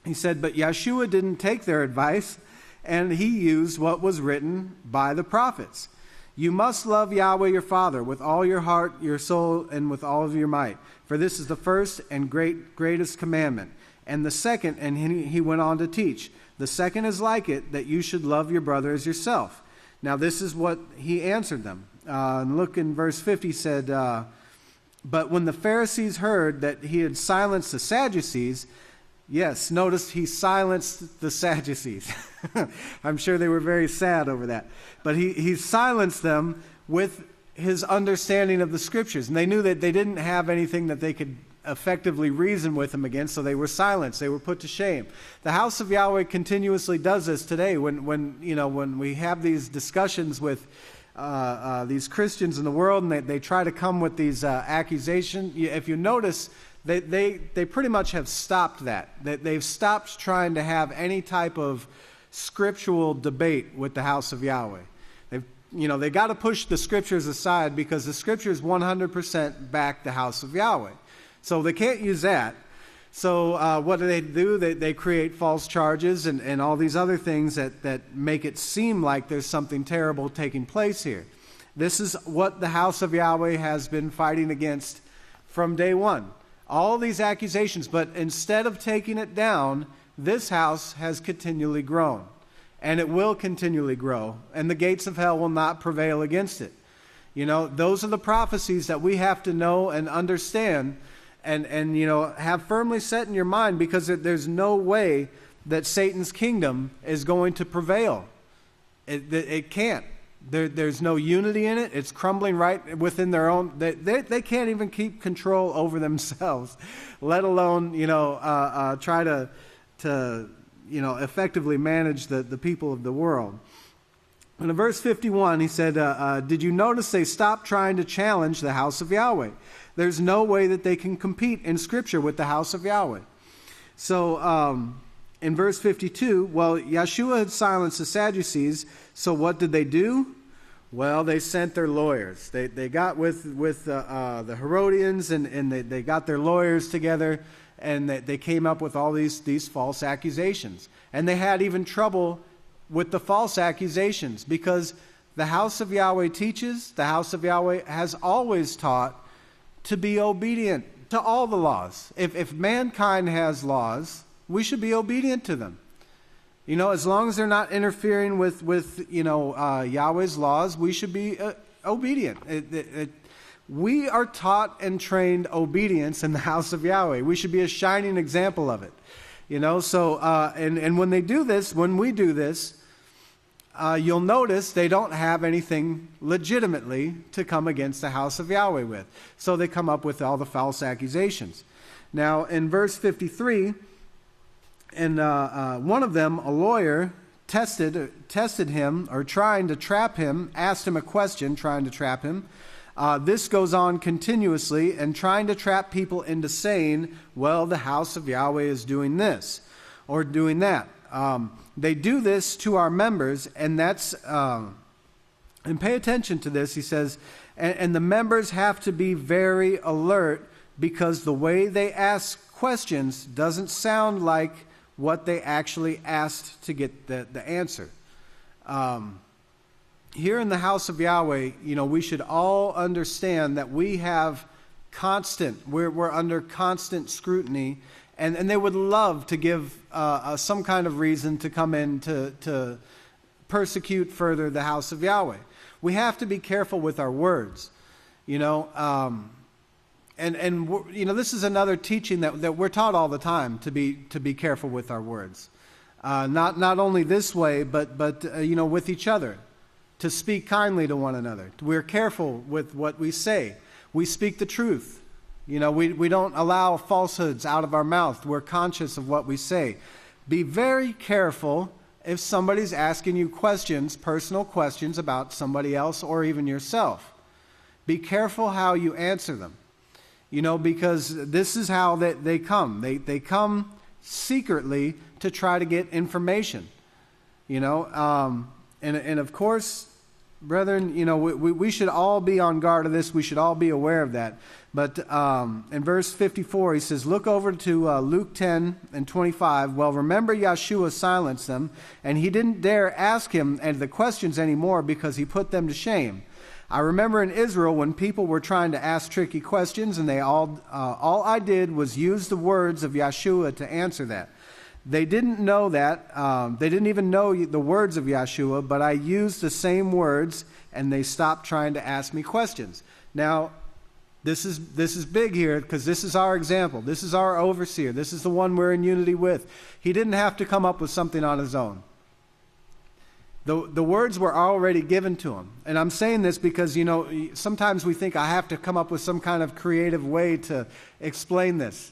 He said, but Yeshua didn't take their advice, and he used what was written by the prophets. You must love Yahweh your Father with all your heart, your soul, and with all of your might. For this is the first and greatest commandment. And the second, and he went on to teach, the second is like it, that you should love your brother as yourself. Now this is what he answered them. And look in verse 50, he said, but when the Pharisees heard that he had silenced the Sadducees, yes, notice he silenced the Sadducees. I'm sure they were very sad over that. But he silenced them with his understanding of the Scriptures. And they knew that they didn't have anything that they could effectively reason with him against, so they were silenced. They were put to shame. The house of Yahweh continuously does this today. When we have these discussions with these Christians in the world, and they try to come with these accusations, if you notice, they pretty much have stopped that. They've stopped trying to have any type of scriptural debate with the house of Yahweh. they got to push the scriptures aside because the scriptures 100% back the house of Yahweh. So they can't use that. So what do? They create false charges and all these other things that make it seem like there's something terrible taking place here. This is what the house of Yahweh has been fighting against from day one. All these accusations, but instead of taking it down, this house has continually grown. And it will continually grow. And the gates of hell will not prevail against it. Those are the prophecies that we have to know and understand and have firmly set in your mind, because there's no way that Satan's kingdom is going to prevail. It can't. There's no unity in it. It's crumbling right within their own. They can't even keep control over themselves, let alone try to effectively manage the people of the world. And in verse 51, he said, did you notice they stopped trying to challenge the house of Yahweh? There's no way that they can compete in Scripture with the house of Yahweh. So in verse 52, well, Yeshua had silenced the Sadducees, so what did they do? Well, they sent their lawyers. They got with the Herodians, and they got their lawyers together, and they came up with all these false accusations. And they had even trouble with the false accusations, because the house of Yahweh teaches, the house of Yahweh has always taught to be obedient to all the laws. If mankind has laws, we should be obedient to them. As long as they're not interfering with Yahweh's laws, we should be obedient. We are taught and trained obedience in the house of Yahweh. We should be a shining example of it. So and when we do this, you'll notice they don't have anything legitimately to come against the house of Yahweh with. So they come up with all the false accusations. Now, in verse 53, and one of them, a lawyer, tested him, or trying to trap him, asked him a question, trying to trap him. This goes on continuously, and trying to trap people into saying, well, the house of Yahweh is doing this or doing that. They do this to our members, and that's, and pay attention to this, he says, and the members have to be very alert, because the way they ask questions doesn't sound like what they actually asked to get the answer. Here in the house of Yahweh, we should all understand that we have we're under constant scrutiny, and they would love to give some kind of reason to come in to persecute further the house of Yahweh. We have to be careful with our words, and this is another teaching that we're taught all the time, to be careful with our words, not only this way, but with each other, to speak kindly to one another. We're careful with what we say. We speak the truth. We don't allow falsehoods out of our mouth. We're conscious of what we say. Be very careful if somebody's asking you questions, personal questions about somebody else or even yourself. Be careful how you answer them. Because this is how they come. They come secretly to try to get information. And of course, brethren, we should all be on guard of this. We should all be aware of that. But in verse 54, he says, look over to Luke 10 and 25. Well, remember Yeshua silenced them, and he didn't dare ask him the questions anymore because he put them to shame. I remember in Israel when people were trying to ask tricky questions, and all I did was use the words of Yeshua to answer that. They didn't know that. They didn't even know the words of Yeshua, but I used the same words, and they stopped trying to ask me questions. Now, this is big here, because this is our example. This is our overseer. This is the one we're in unity with. He didn't have to come up with something on his own. The words were already given to him. And I'm saying this because, sometimes we think I have to come up with some kind of creative way to explain this,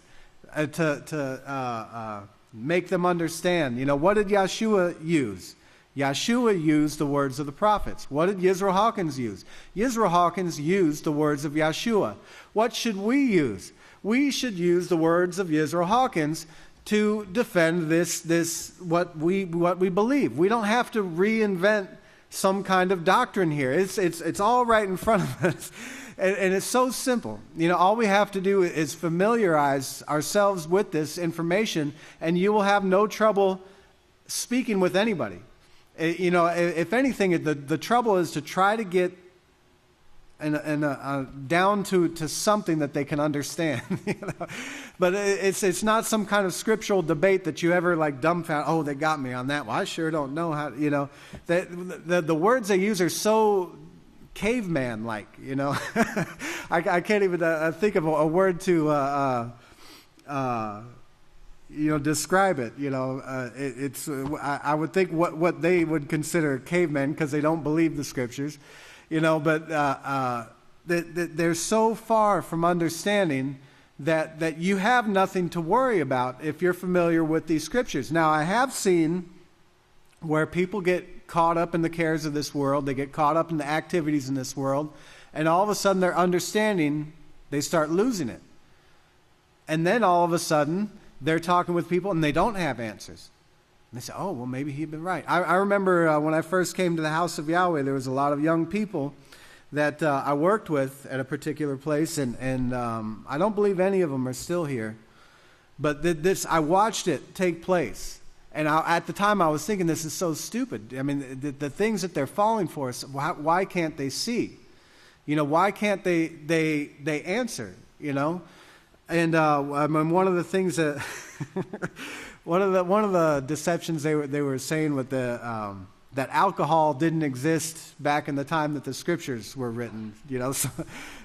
to make them understand. What did Yeshua use? Yeshua used the words of the prophets. What did Yisrayl Hawkins use? Yisrayl Hawkins used the words of Yeshua. What should we use? We should use the words of Yisrayl Hawkins to defend this what we believe. We don't have to reinvent some kind of doctrine here. It's all right in front of us. And it's so simple. All we have to do is familiarize ourselves with this information, and you will have no trouble speaking with anybody. If anything, the trouble is to try to get down to something that they can understand. But it's not some kind of scriptural debate that you ever like dumbfound. Oh, they got me on that. Well, I sure don't know how. The words they use are so caveman-like. I can't even think of a word to describe it. I would think what they would consider cavemen, because they don't believe the scriptures. But they're so far from understanding that you have nothing to worry about if you're familiar with these scriptures. Now, I have seen where people get caught up in the cares of this world, they get caught up in the activities in this world, and all of a sudden their understanding, they start losing it. And then all of a sudden, they're talking with people and they don't have answers. And they say, oh, well, maybe he'd been right. I remember when I first came to the House of Yahweh, there was a lot of young people that I worked with at a particular place, and I don't believe any of them are still here. But I watched it take place. And at the time I was thinking, this is so stupid. I mean, the things that they're falling for, why can't they see? Why can't they answer, And one of the things that... one of the deceptions they were saying with that alcohol didn't exist back in the time that the scriptures were written.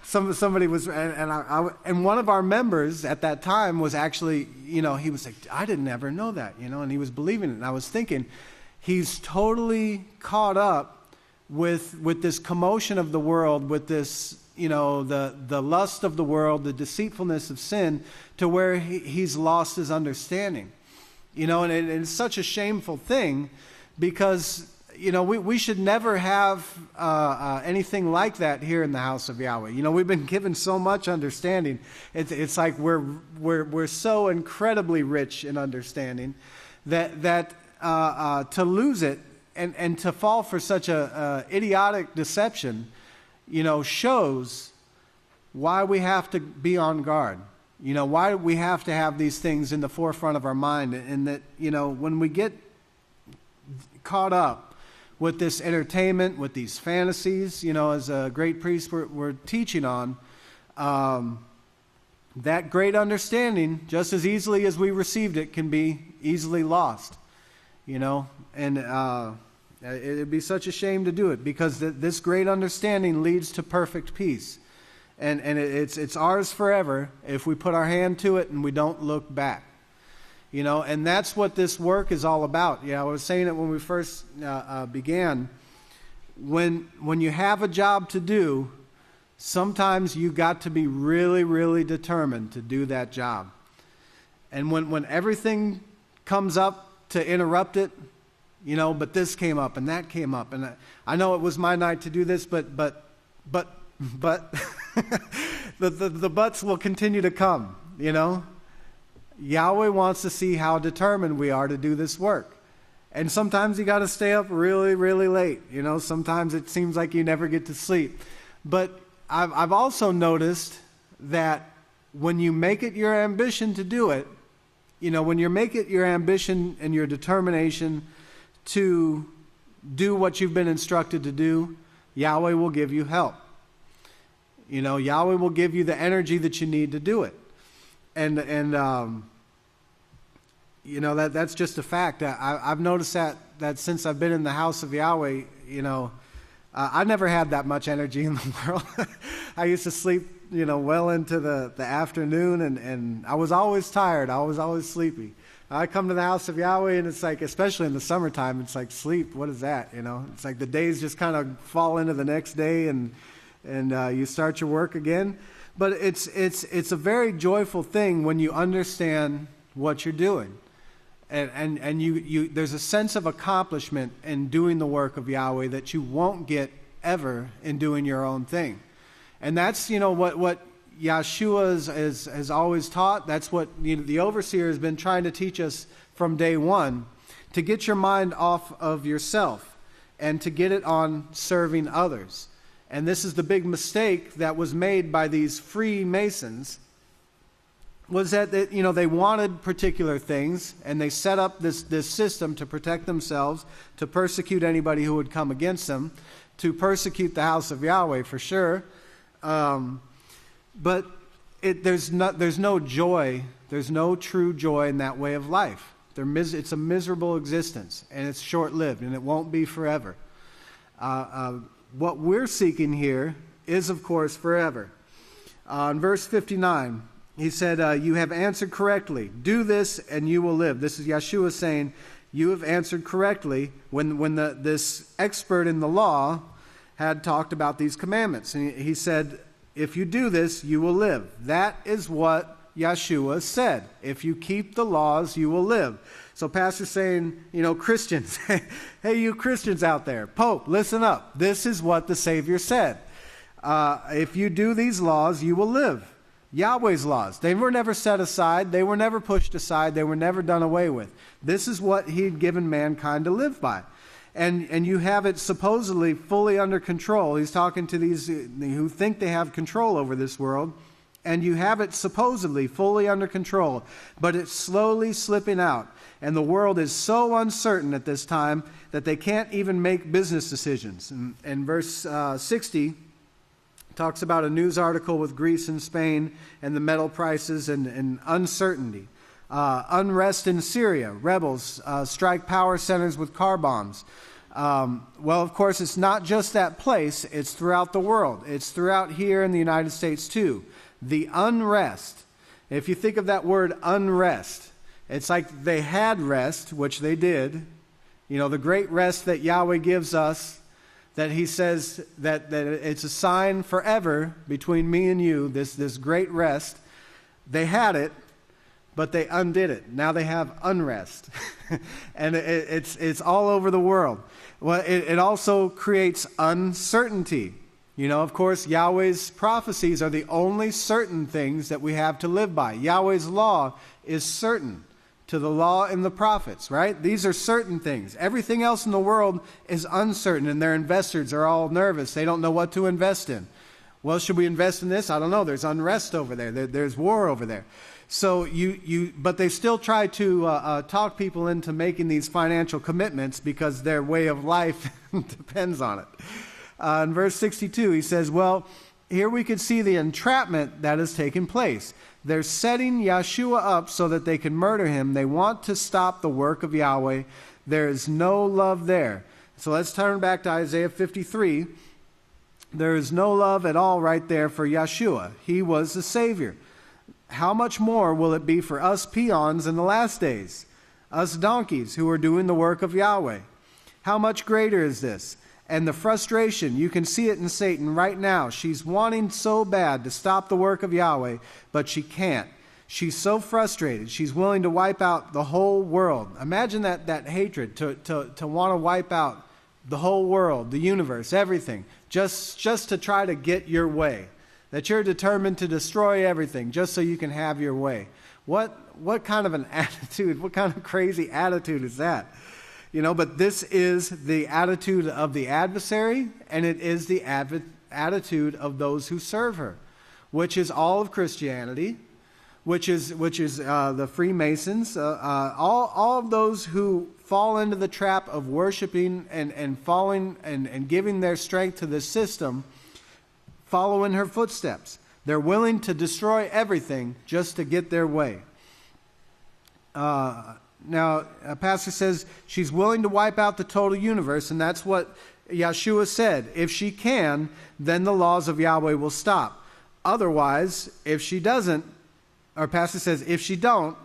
Somebody was, and one of our members at that time was actually, he was like, I didn't ever know that, and he was believing it. And I was thinking, he's totally caught up with this commotion of the world, with this, the lust of the world, the deceitfulness of sin, to where he's lost his understanding. And it's such a shameful thing, because we should never have anything like that here in the House of Yahweh. We've been given so much understanding. It's like we're so incredibly rich in understanding that to lose it and to fall for such a idiotic deception, shows why we have to be on guard. Why we have to have these things in the forefront of our mind, and that, when we get caught up with this entertainment, with these fantasies, as a great priest we're teaching on, that great understanding, just as easily as we received it, can be easily lost, and it'd be such a shame to do it, because this great understanding leads to perfect peace. And it's ours forever if we put our hand to it and we don't look back. And that's what this work is all about. I was saying it when we first began. When you have a job to do, sometimes you got to be really, really determined to do that job. And when everything comes up to interrupt it, but this came up and that came up, and I know it was my night to do this, but the buts will continue to come, Yahweh wants to see how determined we are to do this work. And sometimes you got to stay up really, really late. Sometimes it seems like you never get to sleep. But I've also noticed that when you make it your ambition to do it, when you make it your ambition and your determination to do what you've been instructed to do, Yahweh will give you help. Yahweh will give you the energy that you need to do it. And that's just a fact. I've noticed that since I've been in the House of Yahweh, I never had that much energy in the world. I used to sleep, well into the afternoon, and I was always tired. I was always sleepy. I come to the House of Yahweh, and it's like, especially in the summertime, it's like sleep. What is that? It's like the days just kind of fall into the next day, and you start your work again. But it's a very joyful thing when you understand what you're doing, and you there's a sense of accomplishment in doing the work of Yahweh that you won't get ever in doing your own thing. And that's what Yeshua has always taught. That's what the overseer has been trying to teach us from day one, to get your mind off of yourself and to get it on serving others. And this is the big mistake that was made by these Freemasons, was that they wanted particular things, and they set up this system to protect themselves, to persecute anybody who would come against them, to persecute the House of Yahweh for sure. But there's no joy, there's no true joy in that way of life. It's a miserable existence, and it's short-lived, and it won't be forever. What we're seeking here is, of course, forever. In verse 59, he said, you have answered correctly. Do this, and you will live. This is Yeshua saying, you have answered correctly, when this expert in the law had talked about these commandments. And he said, if you do this, you will live. That is what Yeshua said. If you keep the laws, you will live. So Pastor's saying, Christians, hey, you Christians out there, Pope, listen up. This is what the Savior said. If you do these laws, you will live. Yahweh's laws. They were never set aside. They were never pushed aside. They were never done away with. This is what he'd given mankind to live by. And you have it supposedly fully under control. He's talking to these who think they have control over this world. And you have it supposedly fully under control. But it's slowly slipping out. And the world is so uncertain at this time that they can't even make business decisions. And verse 60 talks about a news article with Greece and Spain and the metal prices and uncertainty. Unrest in Syria. Rebels strike power centers with car bombs. Well, of course, it's not just that place. It's throughout the world. It's throughout here in the United States, too. The unrest. If you think of that word unrest, it's like they had rest, which they did. The great rest that Yahweh gives us, that he says that it's a sign forever between me and you, this great rest. They had it, but they undid it. Now they have unrest. And it's all over the world. Well, it also creates uncertainty. Of course, Yahweh's prophecies are the only certain things that we have to live by. Yahweh's law is certain to the law and the prophets, right? These are certain things. Everything else in the world is uncertain, and their investors are all nervous. They don't know what to invest in. Well, should we invest in this? I don't know. There's unrest over there. There's war over there. So but they still try to talk people into making these financial commitments because their way of life depends on it. In verse 62, he says, well, here we could see the entrapment that has taken place. They're setting Yeshua up so that they can murder him. They want to stop the work of Yahweh. There is no love there. So let's turn back to Isaiah 53. There is no love at all right there for Yeshua. He was the Savior. How much more will it be for us peons in the last days? Us donkeys who are doing the work of Yahweh. How much greater is this? And the frustration, you can see it in Satan right now. She's wanting so bad to stop the work of Yahweh, but she can't. She's so frustrated. She's willing to wipe out the whole world. Imagine that hatred to want to wipe out the whole world, the universe, everything, just to try to get your way. That you're determined to destroy everything just so you can have your way. What kind of an attitude, what kind of crazy attitude is that? But this is the attitude of the adversary, and it is the attitude of those who serve her, which is all of Christianity, which is the Freemasons, all of those who fall into the trap of worshiping and falling and giving their strength to the system, follow in her footsteps. They're willing to destroy everything just to get their way. Now, Pastor says she's willing to wipe out the total universe, and that's what Yeshua said. If she can, then the laws of Yahweh will stop. Otherwise, if she doesn't, or Pastor says, if she don't,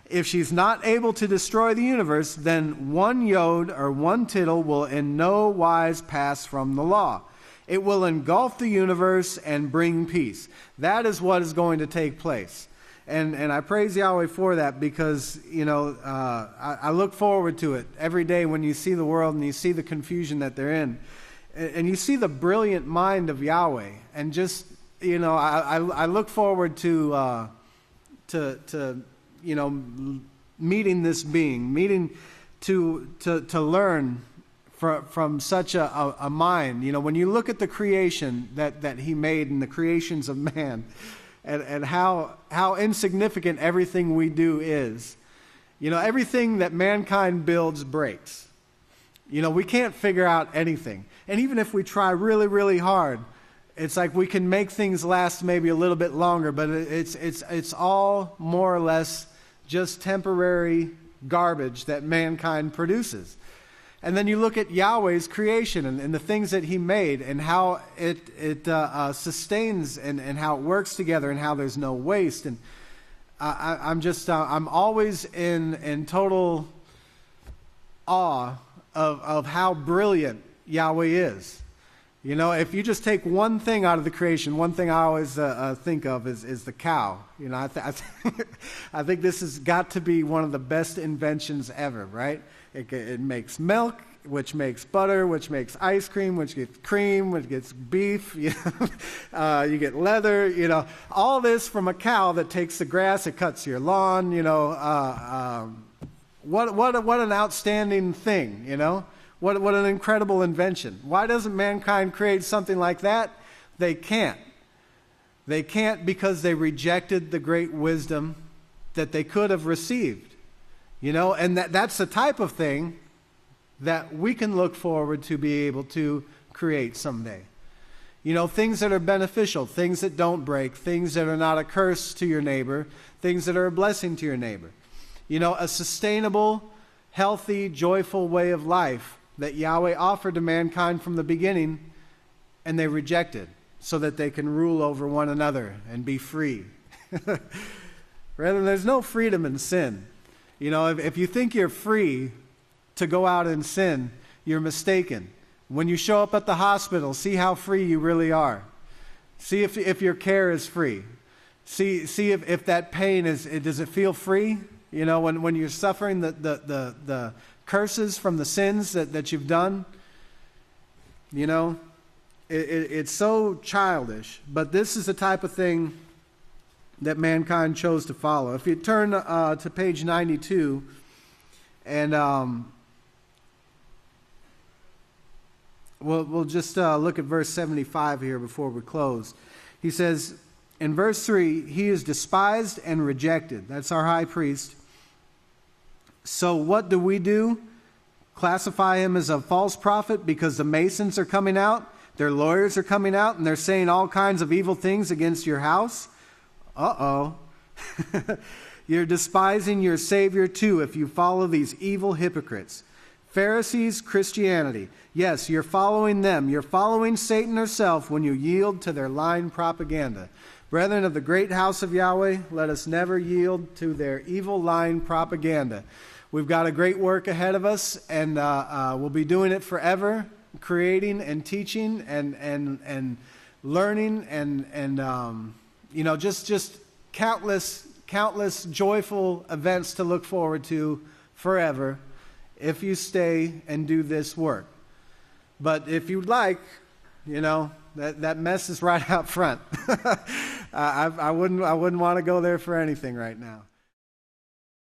if she's not able to destroy the universe, then one yod or one tittle will in no wise pass from the law. It will engulf the universe and bring peace. That is what is going to take place. And I praise Yahweh for that because, I look forward to it every day when you see the world and you see the confusion that they're in. And you see the brilliant mind of Yahweh. And just, I look forward to meeting this being, to learn from such a mind. You know, when you look at the creation that he made and the creations of man, and how insignificant everything we do is. You know, everything that mankind builds breaks. You know, we can't figure out anything. And even if we try really, really hard, it's like we can make things last maybe a little bit longer, but it's all more or less just temporary garbage that mankind produces. And then you look at Yahweh's creation and the things that he made and how it sustains and how it works together and how there's no waste. And I'm always in total awe of how brilliant Yahweh is. You know, if you just take one thing out of the creation, one thing I always think of is the cow. You know, I think this has got to be one of the best inventions ever, right? It makes milk, which makes butter, which makes ice cream, which gets cream, which gets beef. You get leather. You know, all this from a cow that takes the grass, it cuts your lawn. You know, what an outstanding thing. You know, what an incredible invention. Why doesn't mankind create something like that? They can't. They can't because they rejected the great wisdom that they could have received. You know, and that's the type of thing that we can look forward to be able to create someday. You know, things that are beneficial, things that don't break, things that are not a curse to your neighbor, things that are a blessing to your neighbor. You know, a sustainable, healthy, joyful way of life that Yahweh offered to mankind from the beginning, and they rejected so that they can rule over one another and be free. Rather, there's no freedom in sin. You know, if you think you're free to go out and sin, you're mistaken. When you show up at the hospital, see how free you really are. See if your care is free. See if that pain does it feel free? You know, when you're suffering the curses from the sins that you've done. You know, it's so childish. But this is the type of thing that mankind chose to follow. If you turn to page 92, and we'll just look at verse 75 here before we close. He says, in verse 3, he is despised and rejected. That's our high priest. So what do? Classify him as a false prophet because the Masons are coming out, their lawyers are coming out, and they're saying all kinds of evil things against your house? Uh-oh. You're despising your Savior too if you follow these evil hypocrites. Pharisees, Christianity. Yes, you're following them. You're following Satan herself when you yield to their lying propaganda. Brethren of the great house of Yahweh, let us never yield to their evil lying propaganda. We've got a great work ahead of us, and we'll be doing it forever, creating and teaching and learning and you know, just countless joyful events to look forward to forever if you stay and do this work. But if you'd like, you know, that mess is right out front. I wouldn't want to go there for anything right now.